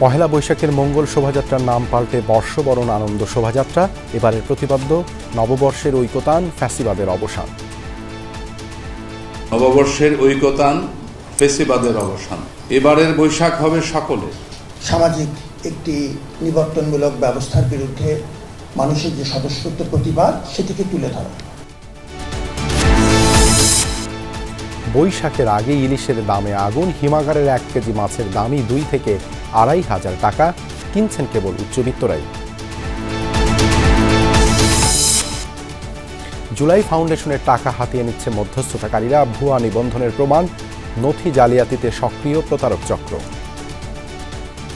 পহেলা বৈশাখের মঙ্গল শোভাযাত্রার নাম পাল্টে বর্ষবরণ আনন্দ শোভাযাত্রা। এবারের প্রতিপাদ্য নববর্ষের ঐকতান, ফ্যাসিবাদের অবসান। নববর্ষের ঐকতান, ফ্যাসিবাদের অবসান। এবারের বৈশাখ হবে সকলের। সামাজিক একটি নিবর্তনমূলক ব্যবস্থার বিরুদ্ধে মানুষের যে স্বতঃস্ফূর্ত প্রতিবাদ, সেটিকে তুলে ধরা। বৈশাখের আগে ইলিশের দামে আগুন। হিমাগারের 1 কেজি মাছের দামই 2 থেকে 2,500 টাকা। কিনছেন কেবল উচ্চবিত্তরাই। জুলাই ফাউন্ডেশনের টাকা হাতিয়ে নিচ্ছে মধ্যস্থতাকারীরা। ভুয়া নিবন্ধনের প্রমাণ, নথি জালিয়াতিতে সক্রিয় প্রতারক চক্র।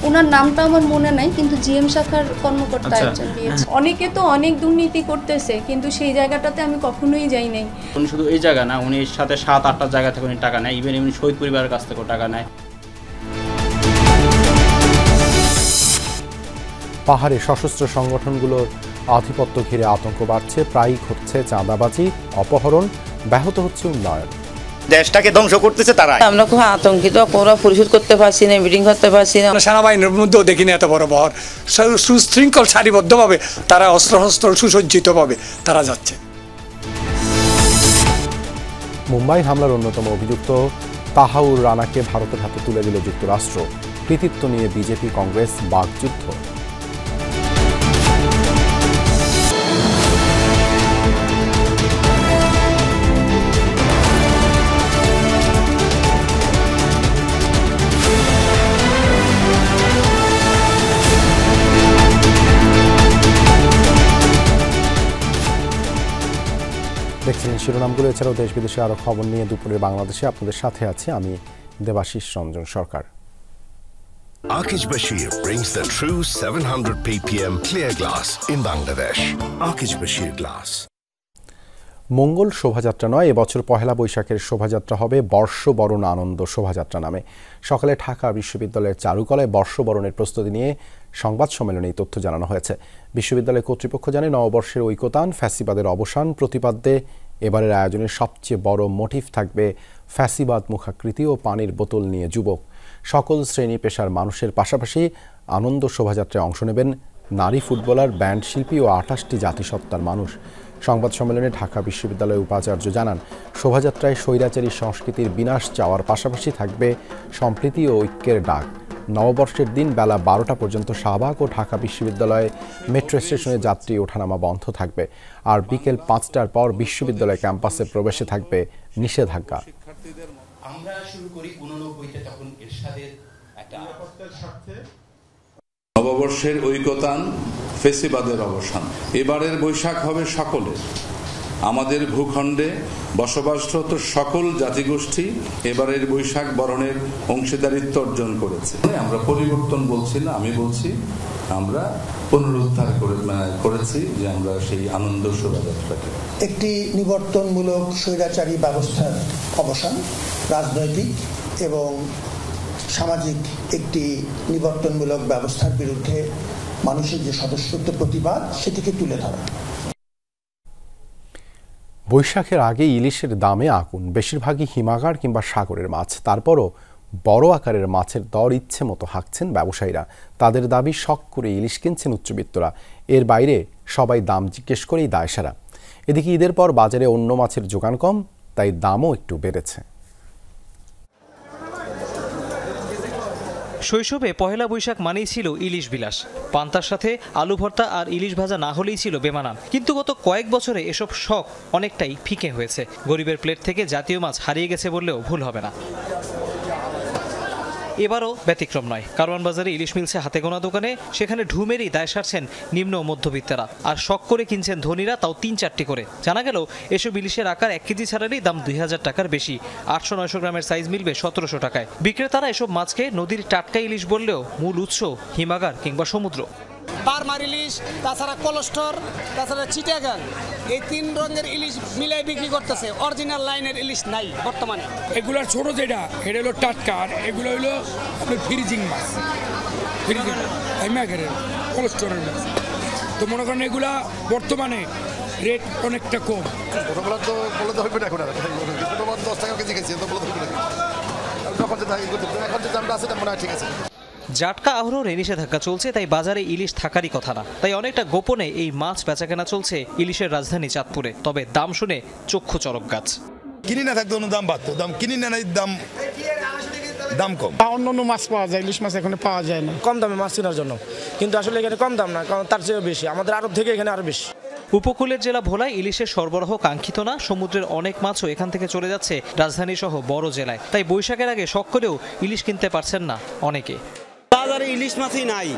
ওনার নামটা আমার মনে নাই, কিন্তু জিএম শাখার কর্মকর্তা একজন দিয়েছে। অনেকে তো অনেক দুর্নীতি করতেছে, কিন্তু সেই জায়গাটাতে আমি কখনোই যাই নাই। উনি শুধু এই জায়গা না, উনি সাথে 7-8টা জায়গা থেকে উনি টাকা নেয়। ইভেন উনি শহীদ পরিবারের কাছ থেকেও টাকা নেয়। পাহাড়ে সশস্ত্র সংগঠনগুলোর আধিপত্য ঘিরে আতঙ্ক বাড়ছে। প্রায়ই ঘটছে চাঁদাবাজি, অপহরণ, ব্যাহত হচ্ছে উন্নয়ন। দেশটাকে ধ্বংস করতেছে তারা। আমরা খুব আতঙ্কিত, পুরো পরিশোধ করতে পারছি না, মিটিং করতে পারছি না। সেনাবাহিনীর মধ্যেও দেখিনি এত বড় বহর। সুশৃঙ্খল সারিবদ্ধভাবে তারা অস্ত্র সুসজ্জিতভাবে তারা যাচ্ছে। মুম্বাই হামলার অন্যতম অভিযুক্ত তাহাউর রানাকে ভারতের হাতে তুলে দিল যুক্তরাষ্ট্র। কৃতিত্ব নিয়ে বিজেপি কংগ্রেস বাকযুদ্ধ। দেখছেন শিরোনামগুলো। এছাড়াও দেশ বিদেশে আরো খবর নিয়ে দুপুরে বাংলাদেশে আপনাদের সাথে আছি আমি দেবাশিস রঞ্জন সরকার। Akij Bashir brings the true 700 ppm clear glass in Bangladesh. Akij Bashir glass. Mangal Shobhajatra নয়, এবছর পহেলা বৈশাখের শোভাযাত্রা হবে বর্ষবরণ আনন্দ শোভাযাত্রা নামে। সকালে ঢাকা বিশ্ববিদ্যালয়ের চারুকলায় বর্ষবরণের প্রস্তুতি নিয়ে সংবাদ সম্মেলনে এই তথ্য জানানো হয়েছে। বিশ্ববিদ্যালয় কর্তৃপক্ষ জানায়, নববর্ষের ঐকতান, ফ্যাসিবাদের অবসান প্রতিপাদ্যে এবারের আয়োজনের সবচেয়ে বড় মোটিভ থাকবে ফ্যাসিবাদ মুখাকৃতি ও পানির বোতল নিয়ে যুবক। সকল শ্রেণী পেশার মানুষের পাশাপাশি আনন্দ শোভাযাত্রায় অংশ নেবেন নারী ফুটবলার, ব্যান্ড শিল্পী ও 28টি জাতিসত্তার মানুষ। সংবাদ সম্মেলনে ঢাকা বিশ্ববিদ্যালয়ের উপাচার্য জানান, শোভাযাত্রায় স্বৈরাচারী সংস্কৃতির বিনাশ চাওয়ার পাশাপাশি থাকবে সম্প্রীতি ও ঐক্যের ডাক। নববর্ষের দিন বেলা 12টা পর্যন্ত শাহবাগ ও ঢাকা বিশ্ববিদ্যালয়ে মেট্রো স্টেশনে যাত্রী ওঠানামা বন্ধ থাকবে। আর বিকেল 5টার পর বিশ্ববিদ্যালয় ক্যাম্পাসে প্রবেশে থাকবে নিষেধাজ্ঞা। আমরা শুরু করি 89-তে, তখন এরশাদের একটা নববর্ষের ঐকতান, ফ্যাসিবাদের অবসান। এবারের বৈশাখ হবে সকলের। আমাদের ভূখণ্ডে বসবাসরত সকল জাতিগোষ্ঠী এবারের বৈশাখ বরণের অংশীদারিত্ব অর্জন করেছে। আমরা পরিবর্তন বলছি না, আমি বলছি আমরা পুনরুদ্ধার করেছি যে আমরা সেই আনন্দ শোভাযাত্রাকে একটি নিবর্তনমূলক স্বৈরাচারী ব্যবস্থার অবসান, রাজনৈতিক এবং সামাজিক একটি নিবর্তনমূলক ব্যবস্থার বিরুদ্ধে মানুষের যে স্বতঃস্ফূর্ত প্রতিবাদ, সেটিকে তুলে ধরা। বৈশাখের আগে ইলিশের দামে আগুন। বেশিরভাগই হিমাগার কিংবা সাগরের মাছ। তারপরও বড় আকারের মাছের দর ইচ্ছে মতো হাঁকছেন ব্যবসায়ীরা। তাদের দাবি, শখ করে ইলিশ কিনছেন উচ্চবিত্তরা। এর বাইরে সবাই দাম জিজ্ঞেস করেই দায়সারা। এদিকে ঈদের পর বাজারে অন্য মাছের যোগান কম, তাই দামও একটু বেড়েছে। শৈশবে পহেলা বৈশাখ মানেই ছিল ইলিশ বিলাস। পান্তার সাথে আলু ভর্তা আর ইলিশ ভাজা না হলেই ছিল বেমানান। কিন্তু গত কয়েক বছরে এসব শখ অনেকটাই ফিকে হয়েছে। গরিবের প্লেট থেকে জাতীয় মাছ হারিয়ে গেছে বললেও ভুল হবে না। এবারও ব্যতিক্রম নয়। কারওয়ান বাজারে ইলিশ মিলছে হাতে গোনা দোকানে, সেখানে ঢুমেরই দায় সারছেন নিম্ন ও মধ্যবিত্তরা। আর শখ করে কিনছেন ধনীরা, তাও 3-4টি করে। জানা গেল এসব ইলিশের আকার 1 কেজি ছাড়ারই দাম 2000 টাকার বেশি। 800-900 গ্রামের সাইজ মিলবে 1700 টাকায়। বিক্রেতারা এসব মাছকে নদীর টাটকা ইলিশ বললেও মূল উৎস হিমাগার কিংবা সমুদ্র। বারমার ইলিশ, তাছাড়া কোলেস্টোর, তাছাড়া চিটাগাং, এই 3 রঙের ইলিশ মিলাই বিক্রি করতেছে। অরিজিনাল লাইনের ইলিশ নাই বর্তমানে। এগুলোর ছোট যেটা, এটা হলো টাটকা, আর এগুলো হলো আপনার ফ্রিজিং মাছ, ফ্রিজিং হিমাগারের কোলেস্টোরের মাছ। তো মনে করেন এগুলা বর্তমানে রেট অনেকটা কম। ছোটগুলো তো বলে তো হবে না, এখন 10 টাকা কেজি খেয়েছি, তো বলে তো হবে না। যখন যে দামটা আছে, মনে হয় ঠিক আছে। জাটকা আহরণে নিষেধাজ্ঞা চলছে, তাই বাজারে ইলিশ থাকারই কথা না। তাই অনেকটা গোপনে এই মাছ বেচাকেনা চলছে ইলিশের রাজধানী চাঁদপুরে। তবে দাম শুনে চক্ষু চড়ক গাছ। কিনি না থাকতো দাম বাড়তো, দাম কিনি না দাম কম। অন্য মাছ পাওয়া যায়, ইলিশ মাছ এখানে পাওয়া যায় না কম দামে মাছ কেনার জন্য, কিন্তু আসলে এখানে কম দাম না, কারণ তার চেয়ে বেশি আমাদের আড়ত থেকে এখানে আরো বেশি। উপকূলের জেলা ভোলায় ইলিশের সরবরাহ কাঙ্ক্ষিত না। সমুদ্রের অনেক মাছও এখান থেকে চলে যাচ্ছে রাজধানী সহ বড় জেলায়। তাই বৈশাখের আগে শখ করেও ইলিশ কিনতে পারছেন না অনেকে। বাজারে ইলিশ মাছই নাই,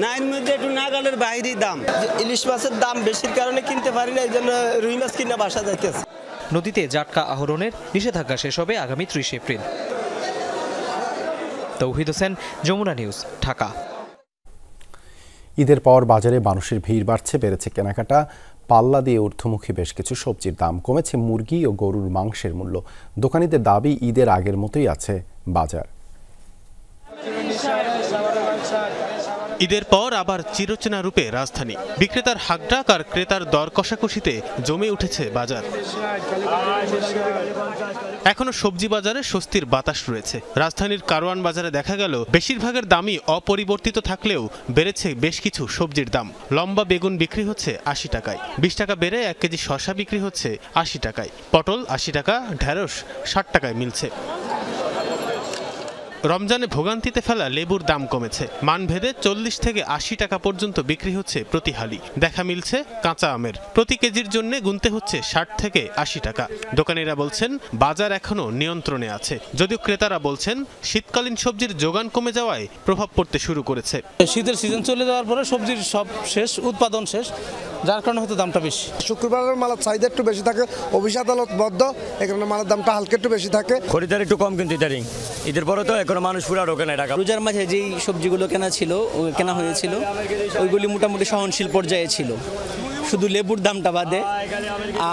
নাইন মধ্যে একটু নাগালের বাইরেই দাম। ইলিশ মাছের দাম বেশির কারণে কিনতে পারি না, এই জন্য রুই মাছ কিনে বাসা যাইতেছে। নদীতে জাটকা আহরণের নিষেধাজ্ঞা শেষ হবে আগামী 30 এপ্রিল। তৌহিদ হোসেন, যমুনা নিউজ, ঢাকা। ঈদের পর বাজারে মানুষের ভিড় বাড়ছে, বেড়েছে কেনাকাটা। পাল্লা দিয়ে ঊর্ধ্বমুখী বেশ কিছু সবজির দাম, কমেছে মুরগি ও গরুর মাংসের মূল্য। দোকানীদের দাবি ঈদের আগের মতোই আছে বাজার। ঈদের পর আবার চিরচেনা রূপে রাজধানী। বিক্রেতার হাকডাক আর ক্রেতার দর কষাকষিতে জমে উঠেছে বাজার। এখনো সবজি বাজারে স্বস্তির বাতাস রয়েছে। রাজধানীর কারওয়ান বাজারে দেখা গেল বেশিরভাগের দামই অপরিবর্তিত থাকলেও বেড়েছে বেশ কিছু সবজির দাম। লম্বা বেগুন বিক্রি হচ্ছে 80 টাকায়, 20 টাকা বেড়ে 1 কেজি শসা বিক্রি হচ্ছে 80 টাকায়, পটল 80 টাকা, ঢেঁড়স 60 টাকায় মিলছে। রমজানে ভোগান্তিতে ফেলা লেবুর দাম কমেছে। মানভেদে 40 থেকে 80 টাকা পর্যন্ত বিক্রি হচ্ছে প্রতি হালি। দেখা মিলছে কাঁচা আমের, প্রতি কেজির জন্য গুনতে হচ্ছে 60 থেকে 80 টাকা। দোকানিরা বলছেন বাজার এখনো নিয়ন্ত্রণে আছে, যদিও ক্রেতারা বলছেন শীতকালীন সবজির যোগান কমে যাওয়ায় প্রভাব পড়তে শুরু করেছে। শীতের সিজন চলে যাওয়ার পরে সবজির সব শেষ, উৎপাদন শেষ, যার কারণে হয়তো দামটা বেশি। শুক্রবারের মালের চাহিদা একটু বেশি থাকে, অফিস আদালত বদ্ধ, এখানে মালের দামটা হালকা একটু বেশি থাকে। খরিদার একটু কম কিন্তু ইদারিং ঈদের পরে তো এখনো মানুষ পুরা ঢোকে না টাকা। রোজার মাঝে যেই সবজিগুলো কেনা হয়েছিল ওইগুলি মোটামুটি সহনশীল পর্যায়ে ছিল, শুধু লেবুর দামটা বাদে।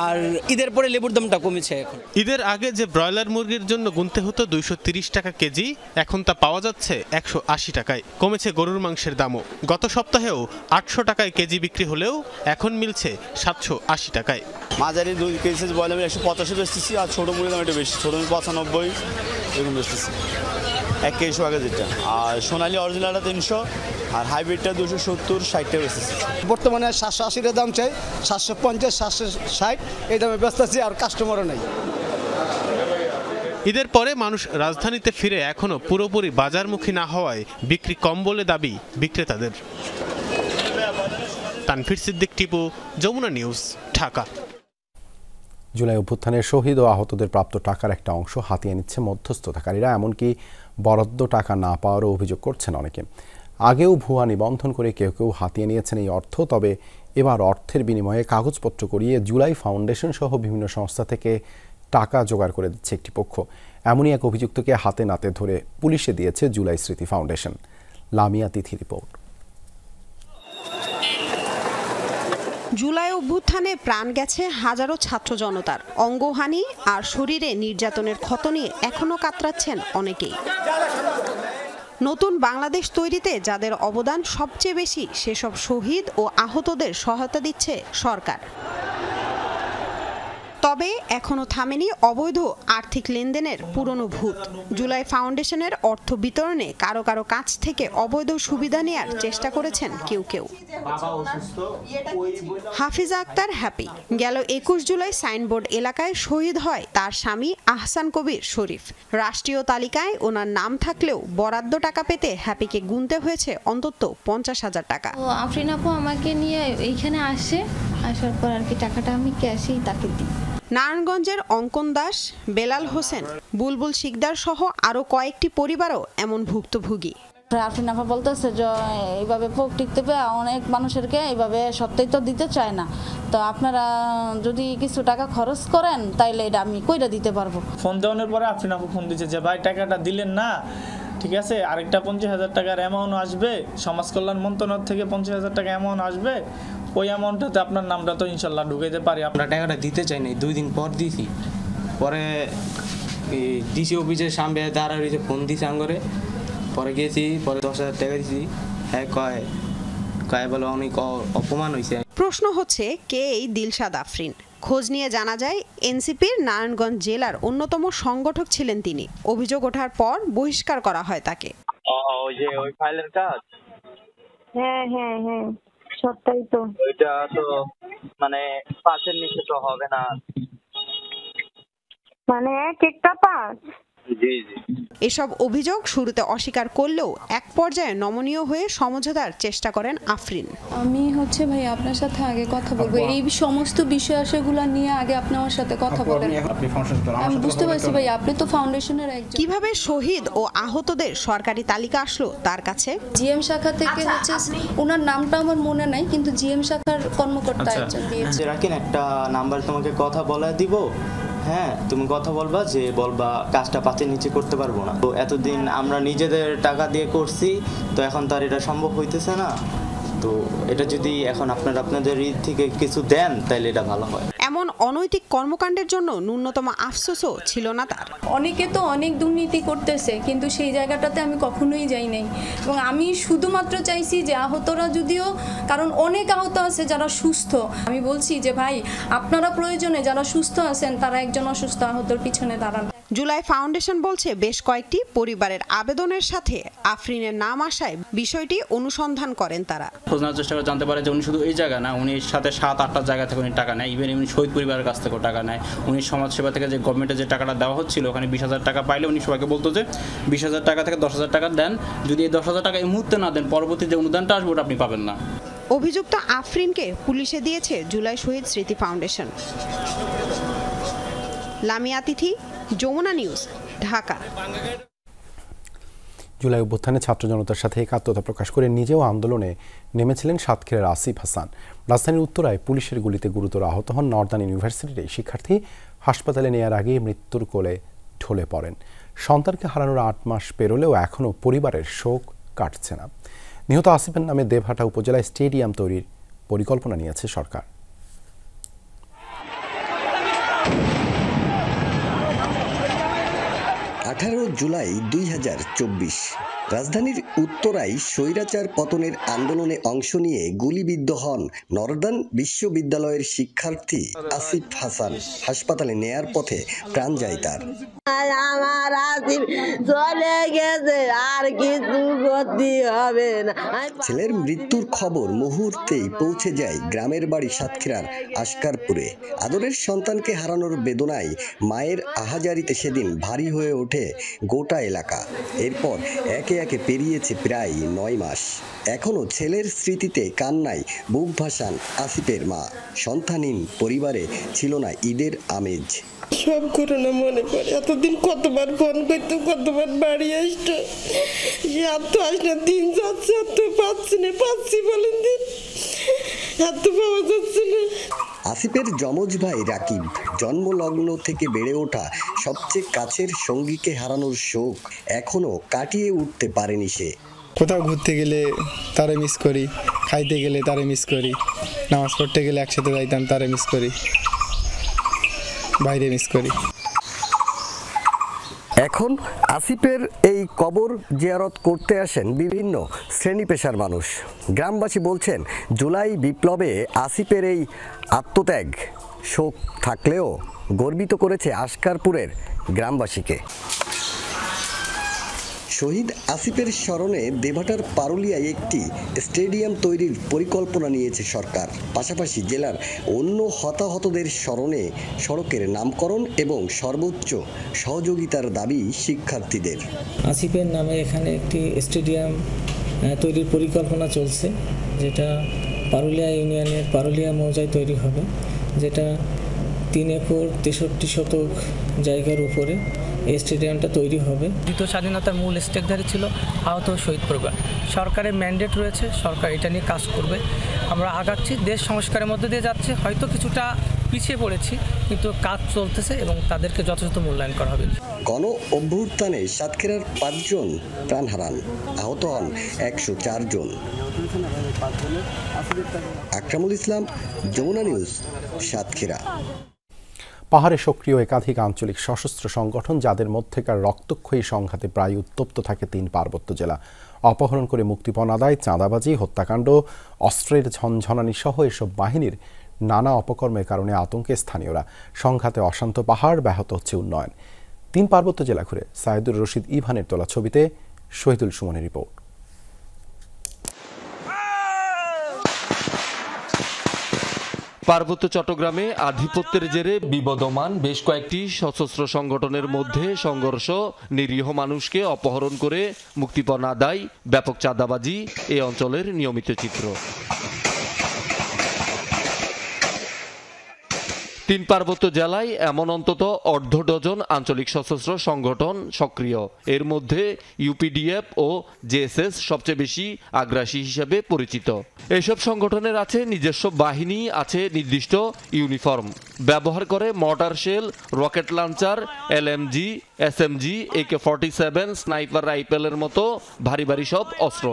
আর ঈদের পরে লেবুর দামটা কমেছে এখন। ঈদের আগে যে ব্রয়লার মুরগির জন্য গুনতে হতো 230 টাকা কেজি, এখন তা পাওয়া যাচ্ছে 180 টাকায়। কমেছে গরুর মাংসের দামও। গত সপ্তাহেও 800 টাকায় কেজি বিক্রি হলেও এখন মিলছে 780 টাকায়। মাঝারি 2 কেজি ব্রয়লার 185 বেচতেছি, আর ছোট মুরগির দাম একটু বেশি, ছোট 95 এরকম বেচতেছি 1 কেজি আগে যেটা। আর সোনালী অরিজিনালটা 300, আর হাইব্রিডটা 270, 60 টাকা বেচতেছি। বর্তমানে 780 দাম চাই, 750, 760 এই দামে বেচতেছি, আর কাস্টমারও নাই। ঈদের পরে মানুষ রাজধানীতে ফিরে এখনো পুরোপুরি বাজারমুখী না হওয়ায় বিক্রি কম বলে দাবি বিক্রেতাদের। তানফির সিদ্দিক, টিপু, যমুনা নিউজ, ঢাকা। জুলাই অভ্যুত্থানের শহীদ ও আহতদের প্রাপ্ত টাকার একটা অংশ হাতিয়ে নিচ্ছে মধ্যস্থতাকারীরা। এমনকি বরাদ্দ টাকা না পাওয়ারও অভিযোগ করছেন অনেকে। আগেও ভুয়া নিবন্ধন করে কেউ কেউ হাতিয়ে নিয়েছেন এই অর্থ। তবে এবার অর্থের বিনিময়ে কাগজপত্র করিয়ে জুলাই ফাউন্ডেশন সহ বিভিন্ন সংস্থা থেকে টাকা জোগাড় করে দিচ্ছে একটি পক্ষ। এমনই এক অভিযুক্তকে হাতে নাতে ধরে পুলিশে দিয়েছে জুলাই স্মৃতি ফাউন্ডেশন। লামিয়া তিথি রিপোর্ট। জুলাই অভ্যুত্থানে প্রাণ গেছে হাজারো ছাত্র জনতার। অঙ্গহানি আর শরীরে নির্যাতনের ক্ষত নিয়ে এখনো কাতরাচ্ছেন অনেকেই। নতুন বাংলাদেশ তৈরিতে যাদের অবদান সবচেয়ে বেশি, সেসব শহীদ ও আহতদের সহায়তা দিচ্ছে সরকার। তবে এখনো থামেনি অবৈধ আর্থিক লেনদেনের পুরনো ভূত। জুলাই ফাউন্ডেশনের অর্থ বিতরণে কারো কারো কাছ থেকে অবৈধ সুবিধা নেয়ার চেষ্টা করেছেন কেউ কেউ। হাফিজা আক্তার হ্যাপি গেল 21 জুলাই সাইনবোর্ড এলাকায় শহীদ হয় তার স্বামী আহসান কবির শরীফ। রাষ্ট্রীয় তালিকায় ওনার নাম থাকলেও বরাদ্দ টাকা পেতে হ্যাপিকে গুনতে হয়েছে অন্তত 50,000 টাকা। আফরিন আপু আমাকে নিয়ে এইখানে আসার পর আর কি টাকাটা আমি ক্যাশেই তাকে দিই। নারায়ণগঞ্জের অঙ্কন দাস, বেলাল হোসেন, বুলবুল শিকদার সহ আরো কয়েকটি পরিবারও এমন ভুক্তভোগী। আফরিন আপা বলতেছে যে এইভাবে পোক টিকতে পেয়ে অনেক মানুষেরকে এইভাবে সত্যিই তো দিতে চায় না, তো আপনারা যদি কিছু টাকা খরচ করেন তাইলে এটা আমি কইরা দিতে পারবো। ফোন দেওয়ানোর পরে আফরিন আপা ফোন দিচ্ছে যে ভাই টাকাটা দিলেন না, ঠিক আছে আরেকটা 50,000 টাকার অ্যামাউন্ট আসবে, সমাজ কল্যাণ মন্ত্রণালয় থেকে 50,000 টাকা অ্যামাউন্ট আসবে, ওই অ্যামাউন্টটাতে আপনার নামটা তো ইনশাল্লাহ ঢুকাইতে পারি। আমরা টাকাটা দিতে চাই না, 2 দিন পর দিয়েছি, পরে ডিসি অফিসের সামনে দাঁড়াইছে, ফোন দিয়েছে আঙ্গরে, পরে গেছি, পরে 10,000 টাকা দিয়েছি। হ্যাঁ কয় বলে অনেক অপমান হয়েছে। প্রশ্ন হচ্ছে কে এই দিলশাদ আফরিন। খোঁজ নিয়ে জানা যায় এনসিপির নারায়ণগঞ্জ জেলার অন্যতম সংগঠক ছিলেন তিনি। অভিযোগ ওঠার পর বহিষ্কার করা হয় তাকে। ওই যে ওই ফাইলের কাজ। হ্যাঁ হ্যাঁ হ্যাঁ সবটাই তো। ওইটা তো মানে 5-এর নিচে তো হবে না। মানে একটা 5? জি জি। এসব অভিযোগ শুরুতে অস্বীকার করলেও এক পর্যায়ে নমনীয় হয়ে সমঝোতার চেষ্টা করেন আফরিন। আমি ভাই আপনার সাথে আগে কথা বলবো, এই সমস্ত বিষয় আশাগুলো নিয়ে আগে আপনি আমার সাথে কথা বলেন। আমি বুঝতে পারছি ভাই, আপনি তো ফাউন্ডেশনের একজন। কিভাবে শহীদ ও আহতদের সরকারি তালিকা আসলো তার কাছে? জিএম শাখা থেকে ওনার নামটা আমার মনে নাই, কিন্তু জিএম শাখার কর্মকর্তা একজন দিয়েছে। রাখেন একটা নাম্বার তোমাকে কথা বলা দিব, হ্যাঁ তুমি কথা বলবা, যে বলবা কাজটা 5-এর নিচে করতে পারবো না। তো এতদিন আমরা নিজেদের টাকা দিয়ে করছি, তো এখন তো আর এটা সম্ভব হইতেছে না। তো এটা যদি এখন আপনাদের ঈদ থেকে কিছু দেন তাহলে এটা ভালো হয়। এমন অনৈতিক কর্মকাণ্ডের জন্য ন্যূনতম আফসোসও ছিল না তার। অনেকে তো অনেক দুর্নীতি করতেছে, কিন্তু সেই জায়গাটাতে আমি কখনোই যাই নাই। এবং আমি শুধুমাত্র চাইছি যে আহতরা, যদিও কারণ অনেক আহত আছে যারা সুস্থ, আমি বলছি যে ভাই আপনারা প্রয়োজনে যারা সুস্থ আছেন তারা একজন অসুস্থ আহতর পিছনে দাঁড়ান। জুলাই ফাউন্ডেশন বলছে বেশ কয়েকটি পরিবারের আবেদনের সাথে আফরিনের নাম আসায় বিষয়টি অনুসন্ধান করেন তারা। খোঁজ নেওয়ার চেষ্টা করে জানতে পারে যে উনি শুধু এই জায়গা না, উনি সাথে 7-8টা জায়গা থেকে উনি টাকা নেয়। ইভেন উনি শহীদ পরিবারের কাছ থেকেও টাকা নেয়। উনি সমাজসেবা থেকে যে গভর্নমেন্টের যে টাকাটা দেওয়া হচ্ছিল, ওখানে 20,000 টাকা পাইলে উনি সবাইকে বলতো যে 20,000 টাকা থেকে 10,000 টাকা দেন, যদি এই 10,000 টাকা এই মুহূর্তে না দেন পরবর্তী যে অনুদানটা আসবে ওটা আপনি পাবেন না। অভিযুক্ত আফরিনকে পুলিশে দিয়েছে জুলাই শহীদ স্মৃতি ফাউন্ডেশন। লামিয়া তিথি, যমুনা নিউজ, ঢাকা। জুলাই অভ্যুত্থানে ছাত্র জনতার সাথে একাত্মতা প্রকাশ করে নিজেও আন্দোলনে নেমেছিলেন সাতক্ষীরার আসিফ হাসান। রাজধানীর উত্তরায় পুলিশের গুলিতে গুরুতর আহত হন নর্দার্ন ইউনিভার্সিটির এই শিক্ষার্থী। হাসপাতালে নেয়ার আগে মৃত্যুর কোলে ঢলে পড়েন। সন্তানকে হারানোর 8 মাস পেরোলেও এখনও পরিবারের শোক কাটছে না। নিহত আসিফের নামে দেবহাটা উপজেলায় স্টেডিয়াম তৈরির পরিকল্পনা নিয়েছে সরকার। 18 জুলাই 2024 রাজধানীর উত্তরায় স্বৈরাচার পতনের আন্দোলনে অংশ নিয়ে গুলিবিদ্ধ হন নর্দার্ন বিশ্ববিদ্যালয়ের শিক্ষার্থী আসিফ হাসান। হাসপাতালে নেয়ার পথে প্রাণ যায় তার। আমার আসিফ চলে গেছে, আর কিছু করতে হবে না। ছেলের মৃত্যুর খবর মুহূর্তেই পৌঁছে যায় গ্রামের বাড়ি সাতক্ষীরার আসকারপুরে। আদরের সন্তানকে হারানোর বেদনায় মায়ের আহাজারিতে সেদিন ভারী হয়ে ওঠে গোটা এলাকা। এরপর একে একে পেরিয়েছে প্রায় 9 মাস। এখনো ছেলের স্মৃতিতে কান্নায় বুক ভাসান আসিফের মা। সন্তানহীন পরিবারে ছিল না ঈদের আমেজ। সব ঘটনা মনে পড়ে। এতদিন কতবার ফোন করতাম, কতবার বাড়ি আসতো, আর তো আসলে দিন যাচ্ছে, আর তো পাচ্ছি বলেন দিন, আর তো পাওয়া যাচ্ছে না। আসিফের যমজ ভাই রাকিব জন্মলগ্ন থেকে বেড়ে ওঠা সবচেয়ে কাছের সঙ্গীকে হারানোর শোক এখনো কাটিয়ে উঠতে পারেনি সে। কোথাও ঘুরতে গেলে তারে মিস করি, খাইতে গেলে তারে মিস করি, নামাজ পড়তে গেলে একসাথে যাইতাম তারে মিস করি, বাইরে মিস করি। এখন আসিফের এই কবর জিয়ারত করতে আসেন বিভিন্ন শ্রেণী পেশার মানুষ। গ্রামবাসী বলছেন জুলাই বিপ্লবে আসিফের এই আত্মত্যাগ শোক থাকলেও গর্বিত করেছে আসকারপুরের গ্রামবাসীকে। শহীদ আসিফের স্মরণে দেবহাটার পারুলিয়ায় একটি স্টেডিয়াম তৈরির পরিকল্পনা নিয়েছে সরকার। পাশাপাশি জেলার অন্য হতাহতদের স্মরণে সড়কের নামকরণ এবং সর্বোচ্চ সহযোগিতার দাবি শিক্ষার্থীদের। আসিফের নামে এখানে একটি স্টেডিয়াম তৈরির পরিকল্পনা চলছে, যেটা পারুলিয়া ইউনিয়নের পারুলিয়া মৌজায় তৈরি হবে, যেটা 3 একর 63 শতক জায়গার উপরে এই স্টেডিয়ামটা তৈরি হবে। দ্বিতীয় স্বাধীনতার মূল স্টেকধারী ছিল আহত শহীদ পরিবার। সরকারের ম্যান্ডেট রয়েছে, সরকার এটা নিয়ে কাজ করবে। আমরা আগাচ্ছি, দেশ সংস্কারের মধ্যে দিয়ে যাচ্ছে, হয়তো কিছুটা পিছিয়ে পড়েছি, কিন্তু কাজ চলতেছে এবং তাদেরকে যথাযথ মূল্যায়ন করা হবে। গণ অভ্যুত্থানে সাতক্ষীরার 5 জন প্রাণ হারান, আহত হন 104 জন। আকরামুল ইসলাম, যমুনা নিউজ, সাতক্ষীরা। পাহাড়ে সক্রিয় একাধিক আঞ্চলিক সশস্ত্র সংগঠন, যাদের মধ্যেকার রক্তক্ষয়ী সংঘাতে প্রায় উত্তপ্ত থাকে 3 পার্বত্য জেলা। অপহরণ করে মুক্তিপণ আদায়, চাঁদাবাজি, হত্যাকাণ্ড, অস্ত্রের ঝনঝনানি সহ এসব বাহিনীর নানা অপকর্মের কারণে আতঙ্কে স্থানীয়রা। সংঘাতে অশান্ত পাহাড়, ব্যাহত হচ্ছে উন্নয়ন। 3 পার্বত্য জেলা ঘুরে সাইদুর রশিদ ইভানের তোলা ছবিতে শহীদুল সুমনের রিপোর্ট। পার্বত্য চট্টগ্রামে আধিপত্যের জেরে বিবদমান বেশ কয়েকটি সশস্ত্র সংগঠনের মধ্যে সংঘর্ষ, নিরীহ মানুষকে অপহরণ করে মুক্তিপণ আদায়, ব্যাপক চাঁদাবাজি এই অঞ্চলের নিয়মিত চিত্র। 3 পার্বত্য জেলায় এমন অন্তত অর্ধ ডজন আঞ্চলিক সশস্ত্র সংগঠন সক্রিয়। এর মধ্যে ইউপিডিএফ ও জেএসএস সবচেয়ে বেশি আগ্রাসী হিসেবে পরিচিত। এসব সংগঠনের আছে নিজস্ব বাহিনী, আছে নির্দিষ্ট ইউনিফর্ম, ব্যবহার করে mortar shell, rocket launcher, LMG, SMG, AK-47, sniper রাইফেলের মতো ভারী ভারী সব অস্ত্র।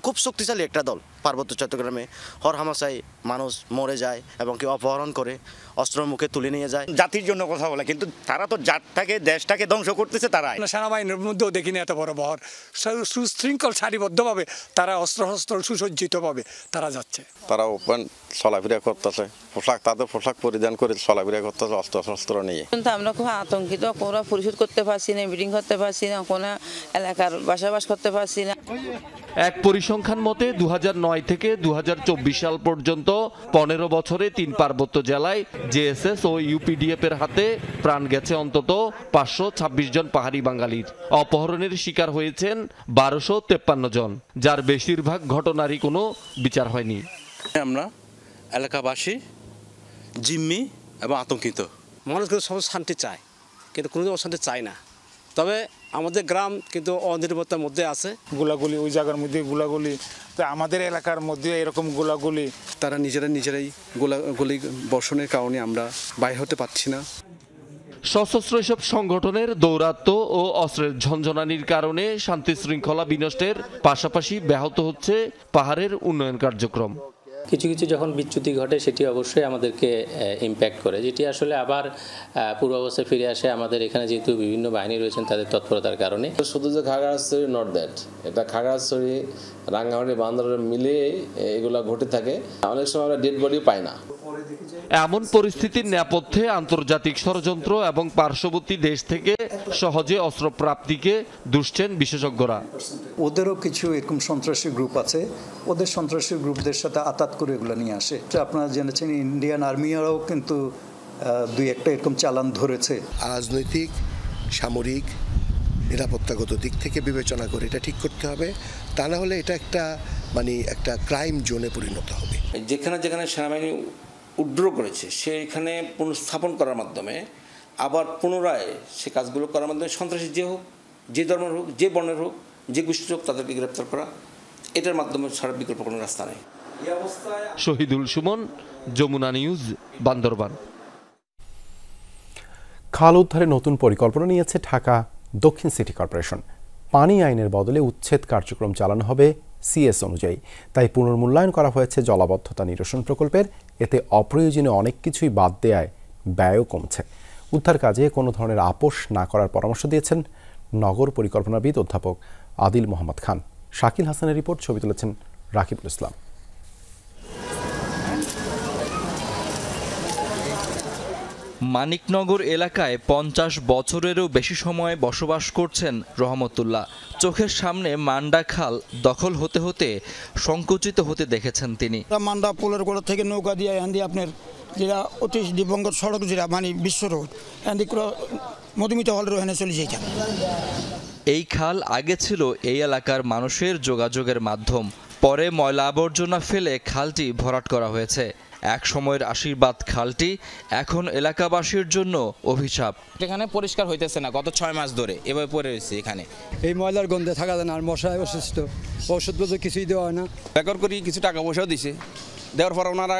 খুব শক্তিশালী একটা দল পার্বত্য চট্টগ্রামে। হরহামেশাই মানুষ মরে যায় এবং কি অপহরণ করে অস্ত্র মুখে তুলে নিয়ে যায়। জাতির জন্য কথা বলে, কিন্তু তারা তো জাতটাকে দেশটাকে ধ্বংস করতেছে। তারা সেনাবাহিনীর মধ্যেও দেখিনি এত বড় বহর, সুশৃঙ্খল সারিবদ্ধভাবে তারা অস্ত্র সুসজ্জিতভাবে তারা যাচ্ছে। তারা ওপেন চলাফেরা করতেছে, তাদের পোশাক পরিধান করে চলাফেরা করতেছে অস্ত্র নিয়ে। কিন্তু আমরা খুব আতঙ্কিত, কোনো পরিশোধ করতে পারছি না, মিটিং করতে পারছি না, কোনো এলাকার বাসাবাস করতে পারছি না। এক পরিসংখ্যান মতে 2009 থেকে 2024 সাল পর্যন্ত 15 বছরে 3 পার্বত্য জেলায় জেএসএস ও ইউপিডিএফ এর হাতে প্রাণ গেছে অন্তত 526 জন পাহাড়ি বাঙালির। অপহরণের শিকার হয়েছেন 1253 জন, যার বেশিরভাগ ঘটনারই কোনো বিচার হয়নি। আমরা এলাকাবাসী জিম্মি এবং আতঙ্কিত। মানুষ কিন্তু সব শান্তি চায়, কিন্তু কোনো অশান্তি চায় না। তবে আমাদের গ্রাম কিন্তু অনিরাপত্তার মধ্যে আছে। গোলাগুলি ওই জায়গার মধ্যে গোলাগুলি, তো আমাদের এলাকার মধ্যে এরকম গোলাগুলি। তারা নিজেরাই গোলাগুলি বর্ষণের কারণে আমরা বাইরে হতে পারছি না। সশস্ত্র এসব সংগঠনের দৌরাত্ম্য ও অস্ত্রের ঝনঝনানির কারণে শান্তি শৃঙ্খলা বিনষ্টের পাশাপাশি ব্যাহত হচ্ছে পাহাড়ের উন্নয়ন কার্যক্রম। কিছু কিছু যখন বিচ্যুতি ঘটে সেটি অবশ্যই আমাদেরকে ইম্প্যাক্ট করে, যেটি আসলে আবার পূর্বাবস্থায় ফিরে আসে আমাদের এখানে যেহেতু বিভিন্ন বাহিনী রয়েছেন তাদের তৎপরতার কারণে। শুধু যে খাগড়াছড়ি নট দ্যাট, এটা খাগড়াছড়ি, রাঙ্গামাটি, বান্দরবান মিলে এগুলা ঘটে থাকে। অনেক সময় আমরা ডেড বডিও পাই না। এমন পরিস্থিতির নেপথ্যে আন্তর্জাতিক ষড়যন্ত্র এবং পার্শ্ববর্তী দেশ থেকে সহজে অস্ত্র প্রাপ্তিকে দুষছেন বিশেষজ্ঞরা। ওদেরও কিছু এরকম সন্ত্রাসী গ্রুপ আছে, ওদের সন্ত্রাসী গ্রুপদের সাথে আতাত করে এগুলো নিয়ে আসে। আপনারা জেনেছেন ইন্ডিয়ান আর্মিরাও কিন্তু 2-1টা এরকম চালান ধরেছে। রাজনৈতিক, সামরিক, নিরাপত্তাগত দিক থেকে বিবেচনা করে এটা ঠিক করতে হবে, তা না হলে এটা একটা ক্রাইম জোনে পরিণত হবে। যেখানে যেখানে সেনাবাহিনী উড্র করেছে সেইখানে পুনঃস্থাপন করার মাধ্যমে আবার পুনরায় সে কাজগুলো করার মাধ্যমে সন্ত্রাসী যে হোক, যে ধর্মের হোক, যে বর্ণের হোক, যে গোষ্ঠীর হোক, তাদেরকে গ্রেপ্তার করা, এটার মাধ্যমে ছাড়া বিকল্প কোনো রাস্তা নেই। শহীদুল সুমন, যমুনা নিউজ, বান্দরবান। খাল উদ্ধারে নতুন পরিকল্পনা নিয়েছে ঢাকা দক্ষিণ সিটি কর্পোরেশন। পানি আইনের বদলে উচ্ছেদ কার্যক্রম চালানো হবে সিএস অনুযায়ী। তাই পুনর্মূল্যায়ন করা হয়েছে জলাবদ্ধতা নিরসন প্রকল্পের। এতে অপ্রয়োজনীয় অনেক কিছুই বাদ দেয়ায় ব্যয়ও কমছে। উদ্ধার কাজে কোনো ধরনের আপোষ না করার পরামর্শ দিয়েছেন নগর পরিকল্পনাবিদ অধ্যাপক আদিল মোহাম্মদ খান। শাকিল হাসানের রিপোর্ট, ছবি তুলেছেন রাকিবুল ইসলাম। মানিকনগর এলাকায় 50 বছরেরও বেশি সময় বসবাস করছেন রহমতুল্লাহ। চোখের সামনে মান্ডা খাল দখল হতে হতে সংকুচিত হতে দেখেছেন তিনি। মান্ডা পোলের গোড়া থেকে নৌকা দিয়ে আপনার যেটা অতি দিবঙ্গত সড়ক, যেটা বিশ্ব রোড, মধুমিতা হলের ওখানে চলে যায়। এই খাল আগে ছিল এই এলাকার মানুষের যোগাযোগের মাধ্যম। পরে ময়লা আবর্জনা ফেলে খালটি ভরাট করা হয়েছে। এক সময়ের আশীর্বাদ খালটি এখন এলাকাবাসীর জন্য অভিশাপ। এখানে পরিষ্কার হইতেছে না, গত 6 মাস ধরে এভাবে পড়ে রয়েছে। এখানে এই ময়লার গন্ধে থাকা যায় না, আর মশায় অসুস্থ, ওষুধ বলতে কিছুই দেওয়া হয় না। বেকার করি কিছু টাকা পয়সাও দিছে, দেওয়ার পর ওনারা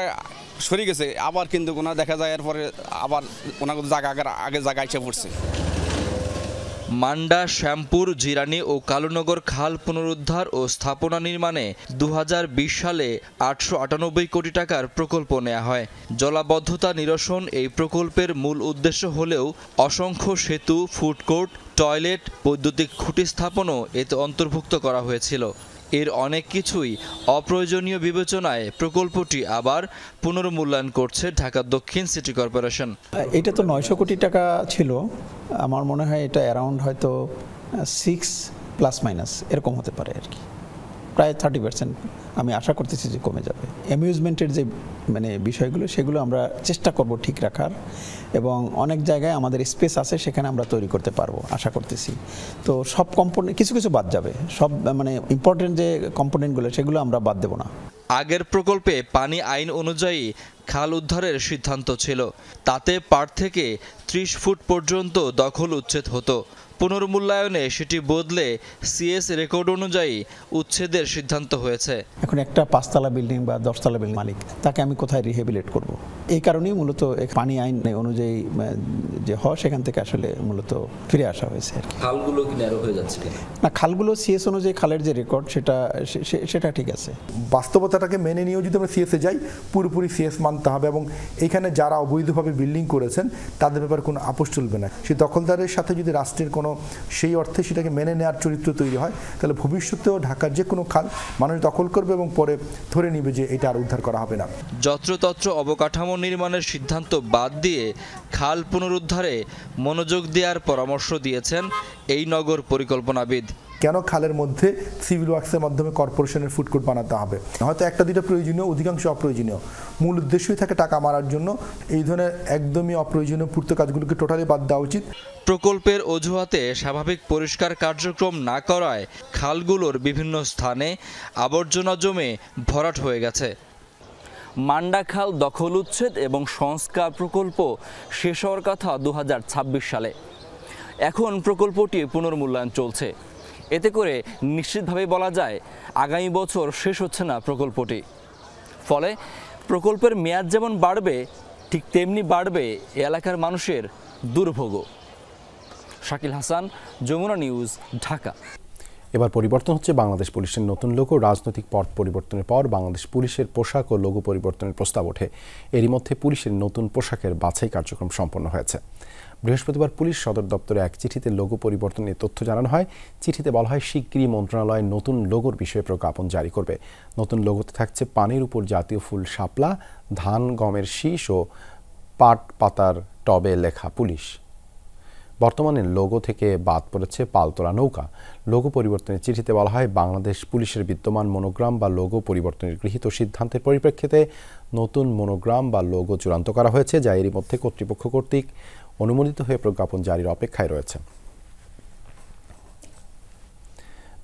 সরে গেছে, আবার কিন্তু ওনারা দেখা যায় এরপরে আবার ওনার আগে জায়গা এসে পড়ছে। মান্ডা, শ্যামপুর, জিরানি ও কালুনগর খাল পুনরুদ্ধার ও স্থাপনা নির্মাণে 2020 সালে 898 কোটি টাকার প্রকল্প নেওয়া হয়। জলাবদ্ধতা নিরসন এই প্রকল্পের মূল উদ্দেশ্য হলেও অসংখ্য সেতু, ফুডকোর্ট, টয়লেট, বৈদ্যুতিক খুঁটি স্থাপনও এতে অন্তর্ভুক্ত করা হয়েছিল। এর অনেক কিছুই অপ্রয়োজনীয় বিবেচনায় প্রকল্পটি আবার পুনর্মূল্যায়ন করছে ঢাকা দক্ষিণ সিটি কর্পোরেশন। এটা তো 900 কোটি টাকা ছিল, আমার মনে হয় এটা অ্যারাউন্ড হয়তো 6 প্লাস মাইনাস এরকম হতে পারে আর কি, প্রায় 30% আমি আশা করতেছি যে কমে যাবে। অ্যামিউজমেন্টের যে মানে বিষয়গুলো সেগুলো আমরা চেষ্টা করব ঠিক রাখার, এবং অনেক জায়গায় আমাদের স্পেস আছে সেখানে আমরা তৈরি করতে পারবো আশা করতেছি। তো সব কম্পোনেন্ট কিছু কিছু বাদ যাবে, সব মানে ইম্পর্টেন্ট যে কম্পোনেন্টগুলো সেগুলো আমরা বাদ দেব না। আগের প্রকল্পে পানি আইন অনুযায়ী খাল উদ্ধারের সিদ্ধান্ত ছিল, তাতে পাড় থেকে 30 ফুট পর্যন্ত দখল উচ্ছেদ হতো। পুনর্মূল্যায়নে সেটি বদলে সিএস রেকর্ড অনুযায়ী উচ্ছেদের সিদ্ধান্ত হয়েছে। এখন একটা 5তলা বিল্ডিং বা 10তলা বিল্ডিং মালিক, তাকে আমি কোথায় রিহেবিলেট করব? এই কারণেই মূলত পানি আইন অনুযায়ী যে হয় সেখান থেকে আসলে মূলত ফিরে আসা হয়েছে আর কি। খালগুলো কি ন্যারো হয়ে যাচ্ছে না, খালগুলো সিএস অনুযায়ী খালের যে রেকর্ড সেটা ঠিক আছে। বাস্তবতাটাকে মেনে নিয়েও যদি আমরা সিএসে যাই, পুরোপুরি সিএস মানতে হবে, এবং এখানে যারা অবৈধভাবে বিল্ডিং করেছেন তাদের ব্যাপারে কোনো আপোষ চলবে না। সেই দখলদারের সাথে যদি রাষ্ট্রের কোনো সেই অর্থে সেটাকে মেনে নেওয়ার চরিত্র তৈরি হয়, তাহলে ভবিষ্যতেও ঢাকার যে কোনো খাল মানুষ দখল করবে এবং পরে ধরে নিবে যে এটা আর উদ্ধার করা হবে না। যত্রতত্র অবকাঠামো নির্মাণের সিদ্ধান্ত বাদ দিয়ে খাল পুনরুদ্ধারে মনোযোগ দেওয়ার পরামর্শ দিয়েছেন এই নগর পরিকল্পনাবিদ। কেন খালের মধ্যে সিভিল ওয়ার্কসের মাধ্যমে কর্পোরেশনের ফুডকোর্ট বানাতে হবে? হয়তো একটা দুইটা প্রয়োজনীয়, অধিকাংশ অপ্রয়োজনীয়। মূল উদ্দেশ্যই থাকে টাকা মারার জন্য। এই ধরনের একদমই অপ্রয়োজনীয় পূর্ত কাজগুলোকে টোটালি বাদ দেওয়া উচিত। প্রকল্পের অজুহাতে স্বাভাবিক পরিষ্কার কার্যক্রম না করায় খালগুলোর বিভিন্ন স্থানে আবর্জনা জমে ভরাট হয়ে গেছে। মান্ডা খাল দখল উচ্ছেদ এবং সংস্কার প্রকল্প শেষ হওয়ার কথা 2026 সালে। এখন প্রকল্পটি পুনর্মূল্যায়ন চলছে। এতে করে নিশ্চিতভাবে বলা যায় আগামী বছর শেষ হচ্ছে না প্রকল্পটি। ফলে প্রকল্পের মেয়াদ যেমন বাড়বে, ঠিক তেমনি বাড়বে এলাকার মানুষের দুর্ভোগও। শাকিল হাসান, যমুনা নিউজ, ঢাকা। এবার পরিবর্তন হচ্ছে বাংলাদেশ পুলিশের নতুন লোগো। রাজনৈতিক পট পরিবর্তনের পর বাংলাদেশ পুলিশের পোশাক ও লোগো পরিবর্তনের প্রস্তাব ওঠে। এরই মধ্যে পুলিশের নতুন পোশাকের বাছাই কার্যক্রম সম্পন্ন হয়েছে। বৃহস্পতিবার পুলিশ সদর দপ্তরে এক চিঠিতে লোগো পরিবর্তনের তথ্য জানানো হয়। চিঠিতে বলা হয়, শিগগিরই মন্ত্রণালয় নতুন লোগোর বিষয়ে প্রজ্ঞাপন জারি করবে। নতুন লোগোতে থাকছে পানির উপর জাতীয় ফুল শাপলা, ধান গমের শীষ ও পাট পাতার টবে লেখা পুলিশ। বর্তমানে লোগো থেকে বাদ পড়েছে পালতোলা নৌকা। লোগো পরিবর্তনের চিঠিতে বলা হয়, বাংলাদেশ পুলিশের বিদ্যমান মনোগ্রাম বা লোগো পরিবর্তনের গৃহীত সিদ্ধান্তের পরিপ্রেক্ষিতে নতুন মনোগ্রাম বা লোগো চূড়ান্ত করা হয়েছে, যা এরই মধ্যে কর্তৃপক্ষ কর্তৃক অনুমোদিত হয়ে প্রজ্ঞাপন জারির অপেক্ষায় রয়েছে।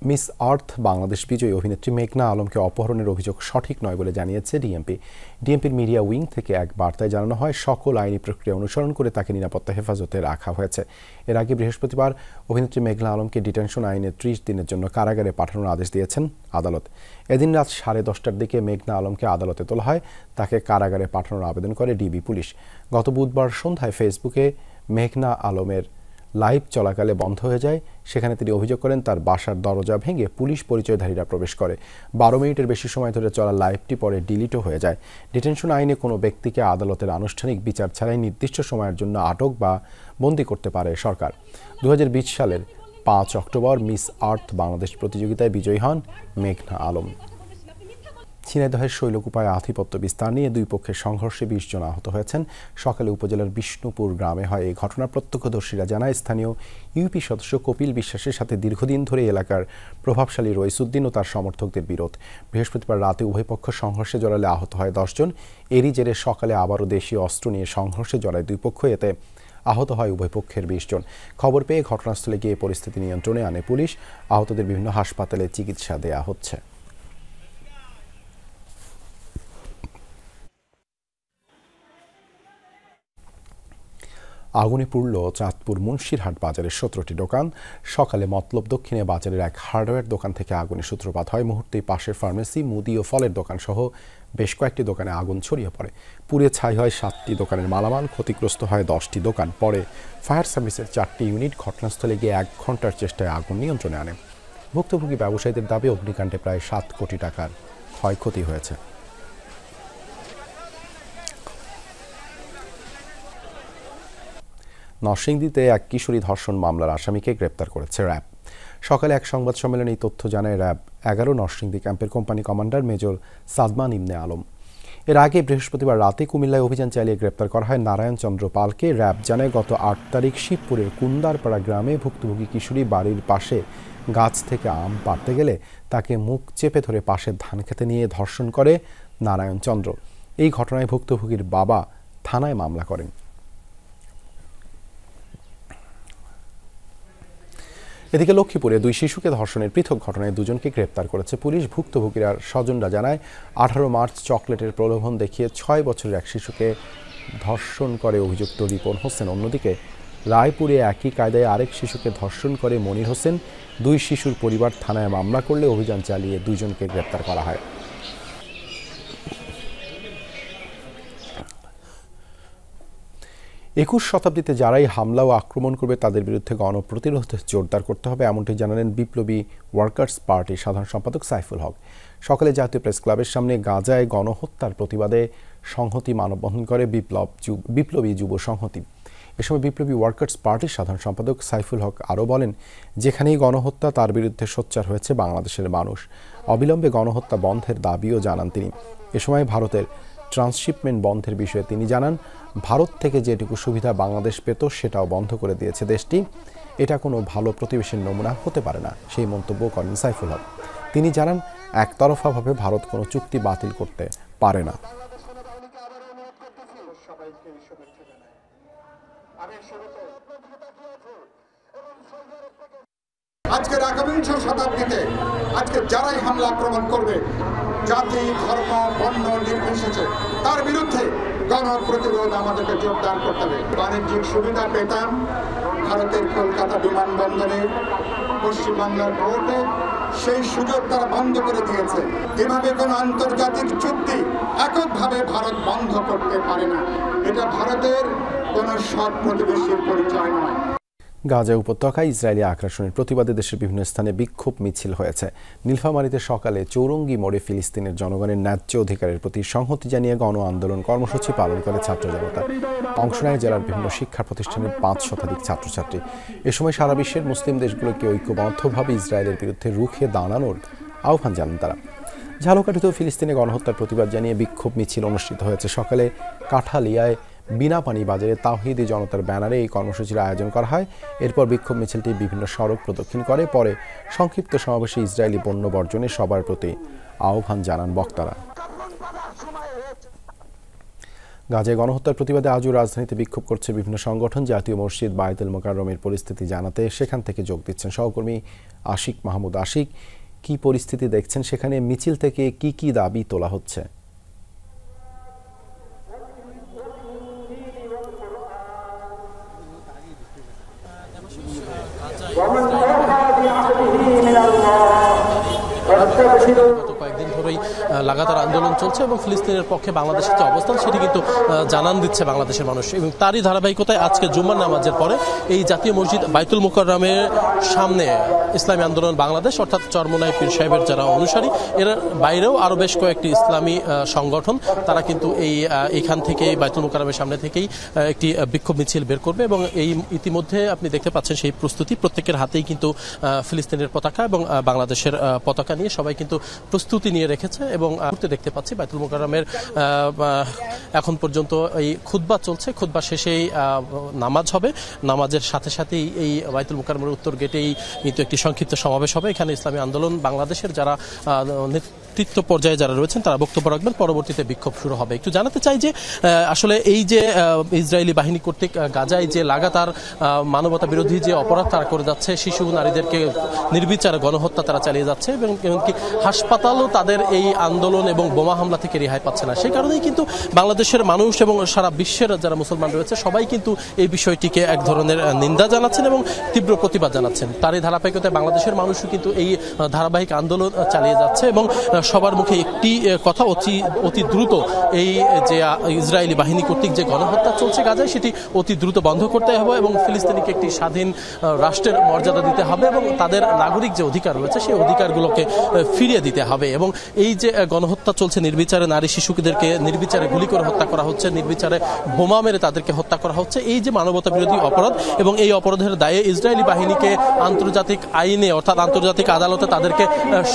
মিস আর্থ বাংলাদেশ বিজয়ী অভিনেত্রী মেঘনা আলমকে অপহরণের অভিযোগ সঠিক নয় বলে জানিয়েছে ডিএমপির মিডিয়া উইং থেকে এক বার্তায় জানানো হয়, সকল আইনি প্রক্রিয়া অনুসরণ করে তাকে নিরাপত্তা হেফাজতে রাখা হয়েছে। এর আগে বৃহস্পতিবার অভিনেত্রী মেঘনা আলমকে ডিটেনশন আইনে 30 দিনের জন্য কারাগারে পাঠানোর আদেশ দিয়েছেন আদালত। এদিন রাত 10:30টার দিকে মেঘনা আলমকে আদালতে তোলা হয়। তাকে কারাগারে পাঠানোর আবেদন করে ডিবি পুলিশ। গত বুধবার সন্ধ্যায় ফেসবুকে মেঘনা আলমের লাইভ চলাকালে বন্ধ হয়ে যায়। সেখানে তিনি অভিযোগ করেন, তার বাসার দরজা ভেঙে পুলিশ পরিচয়ধারীরা প্রবেশ করে। 12 মিনিটের বেশি সময় ধরে চলা লাইভটি পরে ডিলিটও হয়ে যায়। ডিটেনশন আইনে কোনো ব্যক্তিকে আদালতের আনুষ্ঠানিক বিচার ছাড়াই নির্দিষ্ট সময়ের জন্য আটক বা বন্দী করতে পারে সরকার। 2020 সালের 5 অক্টোবর মিস আর্থ বাংলাদেশ প্রতিযোগিতায় বিজয়ী হন মেঘনা আলম। ঝিনাইদহের শৈলকুপায় আধিপত্য বিস্তার নিয়ে দুই পক্ষের সংঘর্ষে 20 জন আহত হয়েছেন। সকালে উপজেলার বিষ্ণুপুর গ্রামে হয় এই ঘটনা। প্রত্যক্ষদর্শীরা জানায়, স্থানীয় ইউপি সদস্য কপিল বিশ্বাসের সাথে দীর্ঘদিন ধরে এলাকার প্রভাবশালী রইসুদ্দিন ও তার সমর্থকদের বিরোধ। বৃহস্পতিবার রাতে উভয় পক্ষ সংঘর্ষে জড়ালে আহত হয় 10 জন। এরই জেরে সকালে আবারও দেশীয় অস্ত্র নিয়ে সংঘর্ষে জড়ায় দুই পক্ষ। এতে আহত হয় উভয় পক্ষের 20 জন। খবর পেয়ে ঘটনাস্থলে গিয়ে পরিস্থিতি নিয়ন্ত্রণে আনে পুলিশ। আহতদের বিভিন্ন হাসপাতালে চিকিৎসা দেয়া হচ্ছে। আগুনে পুড়ল চাঁদপুর মুন্সিরহাট বাজারের 17টি দোকান। সকালে মতলব দক্ষিণে বাজারের এক হার্ডওয়্যার দোকান থেকে আগুনের সূত্রপাত হয়। মুহূর্তেই পাশের ফার্মেসি, মুদি ও ফলের দোকান সহ বেশ কয়েকটি দোকানে আগুন ছড়িয়ে পড়ে। পুড়ে ছাই হয় 7টি দোকানের মালামাল, ক্ষতিগ্রস্ত হয় 10টি দোকান। পরে ফায়ার সার্ভিসের 4টি ইউনিট ঘটনাস্থলে গিয়ে 1 ঘন্টার চেষ্টায় আগুন নিয়ন্ত্রণে আনে। ভুক্তভোগী ব্যবসায়ীদের দাবি, অগ্নিকাণ্ডে প্রায় 7 কোটি টাকার ক্ষয়ক্ষতি হয়েছে। নরসিংদীতে এক কিশোরী ধর্ষণ মামলার আসামিকে গ্রেপ্তার করেছে র্যাব। সকালে এক সংবাদ সম্মেলনে এই তথ্য জানায় র্যাব 11 নরসিংদী ক্যাম্পের কোম্পানি কমান্ডার মেজর সাদমান ইবনে আলম। এর আগে বৃহস্পতিবার রাতে কুমিল্লায় অভিযান চালিয়ে গ্রেপ্তার করা হয় নারায়ণ চন্দ্র পালকে। র্যাব জানায়, গত 8 তারিখ শিবপুরের কুন্দারপাড়া গ্রামে ভুক্তভোগী কিশোরী বাড়ির পাশে গাছ থেকে আম পাড়তে গেলে তাকে মুখ চেপে ধরে পাশের ধান খেতে নিয়ে ধর্ষণ করে নারায়ণ চন্দ্র। এই ঘটনায় ভুক্তভোগীর বাবা থানায় মামলা করেন। এদিকে লক্ষ্মীপুরে 2 শিশুকে ধর্ষণের পৃথক ঘটনায় 2জনকে গ্রেপ্তার করেছে পুলিশ। ভুক্তভোগীরা স্বজনরা জানায় 18 মার্চ চকলেটের প্রলোভন দেখিয়ে 6 বছরের এক শিশুকে ধর্ষণ করে অভিযুক্ত রিপন হোসেন। অন্যদিকে রায়পুরে একই কায়দায় আরেক শিশুকে ধর্ষণ করে মনির হোসেন। 2 শিশুর পরিবার থানায় মামলা করলে অভিযান চালিয়ে 2জনকে গ্রেপ্তার করা হয়। একুশ শতাব্দীতে যারাই হামলা ও আক্রমণ করবে তাদের বিরুদ্ধে গণপ্রতিরোধ জোরদার করতে হবে, এমনটি জানালেন বিপ্লবী ওয়ার্কার্স পার্টির সাধারণ সম্পাদক সাইফুল হক। সকালে জাতীয় প্রেস ক্লাবের সামনে গাজায় গণহত্যার প্রতিবাদে সংহতি মানববন্ধন করে বিপ্লবী যুব সংহতি। এ সময় বিপ্লবী ওয়ার্কার্স পার্টির সাধারণ সম্পাদক সাইফুল হক আরও বলেন, যেখানেই গণহত্যা তার বিরুদ্ধে সোচ্চার হয়েছে বাংলাদেশের মানুষ। অবিলম্বে গণহত্যা বন্ধের দাবিও জানান তিনি। এ সময় ভারতের ট্রান্সশিপমেন্ট বন্ধের বিষয়ে তিনি জানান, ভারত থেকে যেটুকু সুবিধা বাংলাদেশ পেত সেটাও বন্ধ করে দিয়েছে দেশটি। এটা কোনো ভালো প্রতিবেশীর নমুনা হতে পারে না, সেই মন্তব্য করেন সাইফুল হক। তিনি জানান, একতরফাভাবে ভারত কোনো চুক্তি বাতিল করতে পারে না। আজকের একবিংশ শতাব্দীতে আজকে যারাই হামলা আক্রমণ করবে, জাতি, ধর্ম, বর্ণ নির্বিশেষে তার বিরুদ্ধে গণপ্রতিরোধ আমাদেরকে জোরদার করতে হবে। বাণিজ্যিক সুবিধা পেতাম ভারতের কলকাতা বিমানবন্দরে, পশ্চিমবাংলার পোর্টে, সেই সুযোগ তারা বন্ধ করে দিয়েছে। এভাবে কোনো আন্তর্জাতিক চুক্তি এককভাবে ভারত বন্ধ করতে পারে না। এটা ভারতের কোনো সৎ প্রতিবেশীর পরিচয় নয়। গাজা উপত্যকায় ইসরায়েলি আগ্রাসনের প্রতিবাদে দেশের বিভিন্ন স্থানে বিক্ষোভ মিছিল হয়েছে। নীলফামারীতে সকালে চৌরঙ্গি মোড়ে ফিলিস্তিনের জনগণের ন্যায্য অধিকারের প্রতি সংহতি জানিয়ে গণ আন্দোলন কর্মসূচি পালন করে ছাত্র জনতা। অংশ নেয় জেলার বিভিন্ন শিক্ষা প্রতিষ্ঠানের 5 শতাধিক ছাত্রছাত্রী। এ সময় সারা বিশ্বের মুসলিম দেশগুলোকে ঐক্যবদ্ধভাবে ইসরায়েলের বিরুদ্ধে রুখে দাঁড়ানোর আহ্বান জানান তারা। ঝালকাঠিতেও ফিলিস্তিনে গণহত্যার প্রতিবাদ জানিয়ে বিক্ষোভ মিছিল অনুষ্ঠিত হয়েছে। সকালে কাঠালিয়ায় বিনাপানি বাজারে তাওহিদি জনতার ব্যানারে এই কর্মসূচির আয়োজন করা হয়। এরপর বিক্ষোভ মিছিলটি বিভিন্ন সড়ক প্রদক্ষিণ করে। পরে সংক্ষিপ্ত সমাবেশে ইসরায়েলি পণ্য বর্জনে সবার প্রতি আহ্বান জানান বক্তারা। গাজায় গণহত্যার প্রতিবাদে আজও রাজধানীতে বিক্ষোভ করছে বিভিন্ন সংগঠন। জাতীয় মসজিদ বায়তুল মোকাররমের পরিস্থিতি জানাতে সেখান থেকে যোগ দিচ্ছেন সহকর্মী আশিক মাহমুদ। আশিক, কি পরিস্থিতি দেখছেন সেখানে? মিছিল থেকে কি কি দাবি তোলা হচ্ছে? গত কয়েকদিন ধরেই লাগাতার আন্দোলন চলছে এবং ফিলিস্তিনের পক্ষে বাংলাদেশের যে অবস্থান সেটি কিন্তু জানান দিচ্ছে বাংলাদেশের মানুষ। এবং তারই ধারাবাহিকতায় আজকে জুম্মার নামাজের পরে এই জাতীয় মসজিদ বায়তুল মোকাররমের সামনে ইসলামী আন্দোলন বাংলাদেশ অর্থাৎ চরমোনাই পীর সাহেবের যারা অনুসারী, এর বাইরেও আরও বেশ কয়েকটি ইসলামী সংগঠন তারা কিন্তু এইখান থেকে বায়তুল মোকাররমের সামনে থেকেই একটি বিক্ষোভ মিছিল বের করবে। এবং এই ইতিমধ্যে আপনি দেখতে পাচ্ছেন সেই প্রস্তুতি, প্রত্যেকের হাতেই কিন্তু ফিলিস্তিনের পতাকা এবং বাংলাদেশের পতাকা নিয়ে সবাই কিন্তু প্রস্তুতি নিয়ে রেখেছে। এবং দেখতে পাচ্ছি বায়তুল মোকাররমের এখন পর্যন্ত এই খুতবা চলছে, খুতবা শেষেই নামাজ হবে। নামাজের সাথে সাথেই এই বায়তুল মোকাররমের উত্তর গেটেই কিন্তু একটি সংক্ষিপ্ত সমাবেশ হবে। এখানে ইসলামী আন্দোলন বাংলাদেশের যারা নেতৃত্ব পর্যায়ে যারা রয়েছেন তারা বক্তব্য রাখবেন, পরবর্তীতে বিক্ষোভ শুরু হবে। একটু জানাতে চাই যে আসলে এই যে ইসরায়েলি বাহিনী কর্তৃক গাজায় যে লাগাতার মানবতা বিরোধী যে অপরাধ তারা করে যাচ্ছে, শিশু নারীদেরকে নির্বিচারে গণহত্যা তারা চালিয়ে যাচ্ছে এবং এমনকি হাসপাতালও তাদের এই আন্দোলন এবং বোমা হামলা থেকে রেহাই পাচ্ছে না। সেই কারণেই কিন্তু বাংলাদেশের মানুষ এবং সারা বিশ্বের যারা মুসলমান রয়েছে সবাই কিন্তু এই বিষয়টিকে এক ধরনের নিন্দা জানাচ্ছেন এবং তীব্র প্রতিবাদ জানাচ্ছেন। তারই ধারাবাহিকতায় বাংলাদেশের মানুষও কিন্তু এই ধারাবাহিক আন্দোলন চালিয়ে যাচ্ছে এবং সবার মুখে একটি কথা, অতি দ্রুত এই যে ইসরায়েলি বাহিনী কর্তৃক যে গণহত্যা চলছে গাজায় সেটি অতি দ্রুত বন্ধ করতে হবে এবং ফিলিস্তিনিকে একটি স্বাধীন রাষ্ট্রের মর্যাদা দিতে হবে এবং তাদের নাগরিক যে অধিকার রয়েছে সেই অধিকারগুলোকে ফিরিয়ে দিতে হবে। এবং এই যে গণহত্যা চলছে, নির্বিচারে নারী শিশুদেরকে নির্বিচারে গুলি করে হত্যা করা হচ্ছে, নির্বিচারে বোমা মেরে তাদেরকে হত্যা করা হচ্ছে, এই যে মানবতা বিরোধী অপরাধ এবং এই অপরাধের দায়ে ইসরায়েলি বাহিনীকে আন্তর্জাতিক আইনে অর্থাৎ আন্তর্জাতিক আদালতে তাদেরকে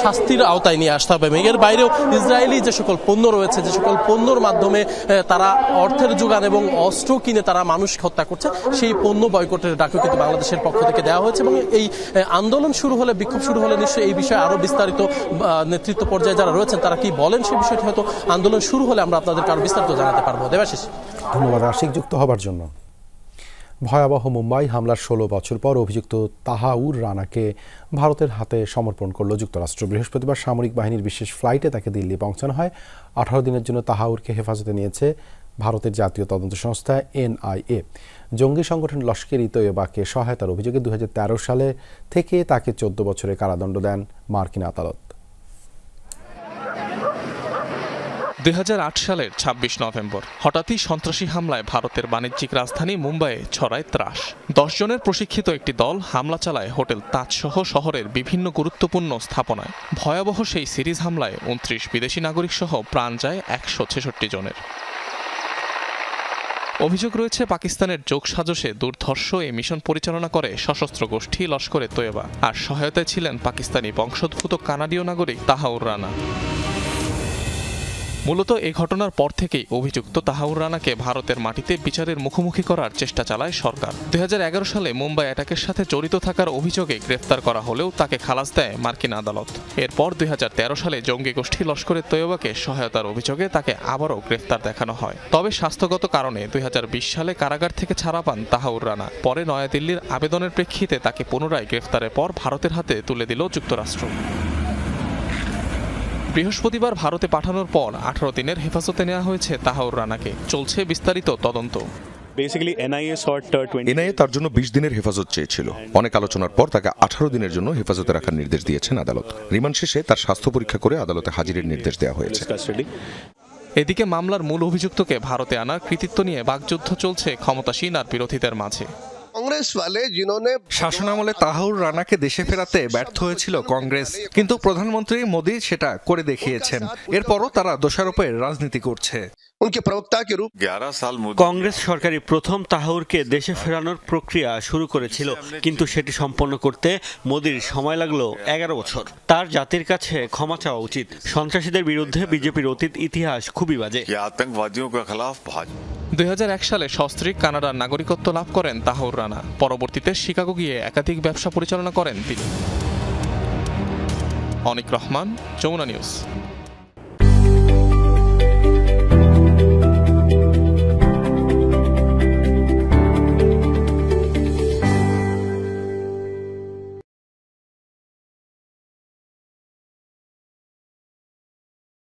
শাস্তির আওতায় নিয়ে আসতে হবে। এর বাইরেও ইসরায়েলি যে সকল পণ্য রয়েছে, যে সকল পণ্যর মাধ্যমে তারা অর্থের যোগান এবং অস্ত্র কিনে তারা মানুষ হত্যা করছে, সেই পণ্য বয়কটের ডাকও কিন্তু বাংলাদেশের পক্ষ থেকে দেওয়া হয়েছে। এবং এই আন্দোলন শুরু হলে, বিক্ষোভ শুরু হলে নিশ্চয়ই এই বিষয়ে আরো বিস্তারিত নেতৃত্ব পর্যায়ে যারা রয়েছেন তারা কি বলেন সেই বিষয়টি হয়তো আন্দোলন শুরু হলে আমরা আপনাদেরকে আরো বিস্তারিত জানাতে পারবো। দেবাশিস, ধন্যবাদ আশিক যুক্ত হবার জন্য। ভয়াবহ মুম্বাই হামলার 16 বছর পর অভিযুক্ত তাহাউর রানাকে ভারতের হাতে সমর্পণ করল যুক্তরাষ্ট্র। বৃহস্পতিবার সামরিক বাহিনীর বিশেষ ফ্লাইটে তাকে দিল্লি পৌঁছানো হয়। 18 দিনের জন্য তাহাউরকে হেফাজতে নিয়েছে ভারতের জাতীয় তদন্ত সংস্থা NIA। জঙ্গি সংগঠন লস্কর-ই তৈয়বাকে সহায়তার অভিযোগে 2013 সালে থেকে তাকে 14 বছরের কারাদণ্ড দেন মার্কিন আদালত। 2008 সালের 26 নভেম্বর হঠাৎই সন্ত্রাসী হামলায় ভারতের বাণিজ্যিক রাজধানী মুম্বাইয়ে ছড়ায় ত্রাস। 10 জনের প্রশিক্ষিত একটি দল হামলা চালায় হোটেল তাজ সহ শহরের বিভিন্ন গুরুত্বপূর্ণ স্থাপনায়। ভয়াবহ সেই সিরিজ হামলায় 29 বিদেশি নাগরিক সহ প্রাণ যায় 166 জনের। অভিযোগ রয়েছে পাকিস্তানের যোগসাজশে দুর্ধর্ষ এই মিশন পরিচালনা করে সশস্ত্র গোষ্ঠী লস্কর-ই-তৈয়বা, আর সহায়তায় ছিলেন পাকিস্তানি বংশোদ্ভূত কানাডীয় নাগরিক তাহাউর রানা। মূলত এই ঘটনার পর থেকেই অভিযুক্ত তাহাউর রানাকে ভারতের মাটিতে বিচারের মুখোমুখি করার চেষ্টা চালায় সরকার। 2011 সালে মুম্বাই অ্যাটাকের সাথে জড়িত থাকার অভিযোগে গ্রেফতার করা হলেও তাকে খালাস দেয় মার্কিন আদালত। এরপর 2013 সালে জঙ্গি গোষ্ঠী লস্কর-ই-তৈয়বাকে সহায়তার অভিযোগে তাকে আবারও গ্রেফতার দেখানো হয়। তবে স্বাস্থ্যগত কারণে 2020 সালে কারাগার থেকে ছাড়া পান তাহাউর রানা। পরে নয়াদিল্লির আবেদনের প্রেক্ষিতে তাকে পুনরায় গ্রেফতারের পর ভারতের হাতে তুলে দিল যুক্তরাষ্ট্র। বৃহস্পতিবার ভারতে পাঠানোর পর 18 দিনের হেফাজতে নেওয়া হয়েছে তাহাউর রানাকে। চলছে বিস্তারিত তদন্ত। এনআইএ তার জন্য 20 দিনের হেফাজত চেয়েছিল। অনেক আলোচনার পর তাকে 18 দিনের জন্য হেফাজতে রাখার নির্দেশ দিয়েছেন আদালত। রিমান্ড শেষে তার স্বাস্থ্য পরীক্ষা করে আদালতে হাজিরের নির্দেশ দেওয়া হয়েছে। এদিকে মামলার মূল অভিযুক্তকে ভারতে আনার কৃতিত্ব নিয়ে বাকযুদ্ধ চলছে ক্ষমতাসীন আর বিরোধীদের মাঝে। শাসনামলে তাহাউর রানাকে দেশে ফেরাতে ব্যর্থ হয়েছিল কংগ্রেস, কিন্তু প্রধানমন্ত্রী মোদী সেটা করে দেখিয়েছেন। এরপরও তারা দোষারোপের রাজনীতি করছে। কংগ্রেস সরকারই প্রথম তাহাউরকে দেশে ফেরানোর প্রক্রিয়া শুরু করেছিল, কিন্তু সেটি সম্পন্ন করতে মোদীর সময় লাগলো 11 বছর। তার জাতির কাছে ক্ষমা চাওয়া উচিত। সন্ত্রাসীদের বিরুদ্ধে বিজেপির অতীত ইতিহাস খুবই বাজে। 2001 সালে সস্ত্রীক কানাডার নাগরিকত্ব লাভ করেন তাহাউর রানা। পরবর্তীতে শিকাগো গিয়ে একাধিক ব্যবসা পরিচালনা করেন তিনি। অনিক রহমান, যমুনা নিউজ।